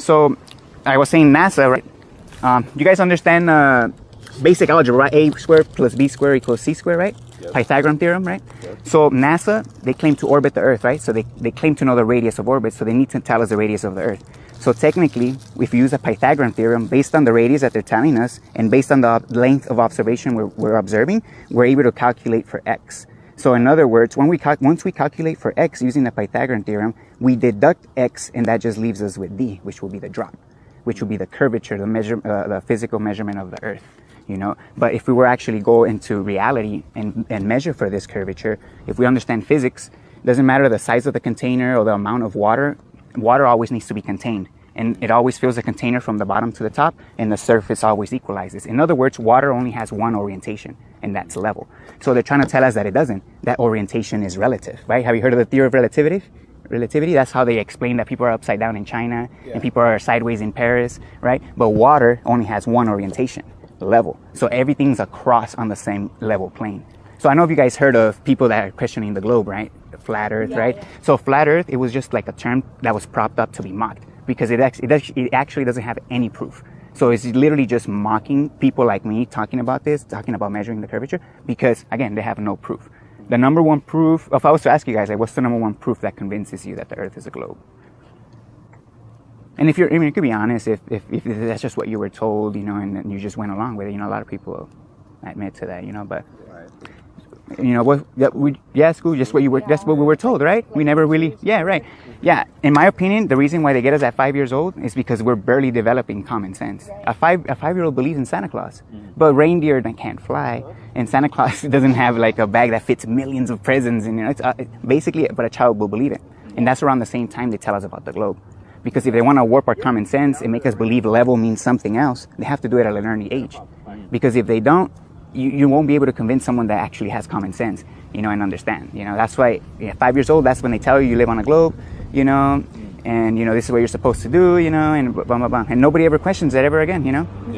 So I was saying NASA, right? You guys understand basic algebra, right? A squared plus B squared equals C squared, right? Yep. Pythagorean theorem, right? Yep. So NASA, they claim to orbit the Earth, right? So they claim to know the radius of orbit, so they need to tell us the radius of the Earth. So technically, if you use a Pythagorean theorem, based on the radius that they're telling us, and based on the length of observation we're observing, we're able to calculate for X. So in other words, once we calculate for X using the Pythagorean theorem, we deduct X, and that just leaves us with D, which will be the drop, which will be the curvature, the physical measurement of the Earth. You know, but if we were actually go into reality and measure for this curvature, if we understand physics, it doesn't matter the size of the container or the amount of water always needs to be contained. And it always fills the container from the bottom to the top, and the surface always equalizes. In other words, water only has one orientation, and that's level. So they're trying to tell us that it doesn't. That orientation is relative, right? Have you heard of the theory of relativity? That's how they explain that people are upside down in China, and people are sideways in Paris, right? But water only has one orientation, level. So everything's across on the same level plane. So I know if you guys heard of people that are questioning the globe, right? The flat Earth, right? So flat Earth, it was just like a term that was propped up to be mocked, because it actually doesn't have any proof. So it's literally just mocking people like me talking about measuring the curvature, because again, they have no proof. The number one proof, if I was to ask you guys, like, what's the number one proof that convinces you that the Earth is a globe? And if you could be honest, if that's just what you were told, you know, and you just went along with it, you know, a lot of people admit to that, you know, but, you know, school, just what that's what we were told, right? We never really, right. Yeah, in my opinion, the reason why they get us at 5 years old is because we're barely developing common sense. A five-year-old believes in Santa Claus, but reindeer that can't fly, and Santa Claus doesn't have like a bag that fits millions of presents, and you know, it's basically, but a child will believe it. And that's around the same time they tell us about the globe. Because if they want to warp our common sense and make us believe level means something else, they have to do it at an early age. Because if they don't, you won't be able to convince someone that actually has common sense, you know, and understand. You know, that's why 5 years old, that's when they tell you live on a globe, you know, and, you know, this is what you're supposed to do, you know, and blah, blah, blah. And nobody ever questions that ever again, you know.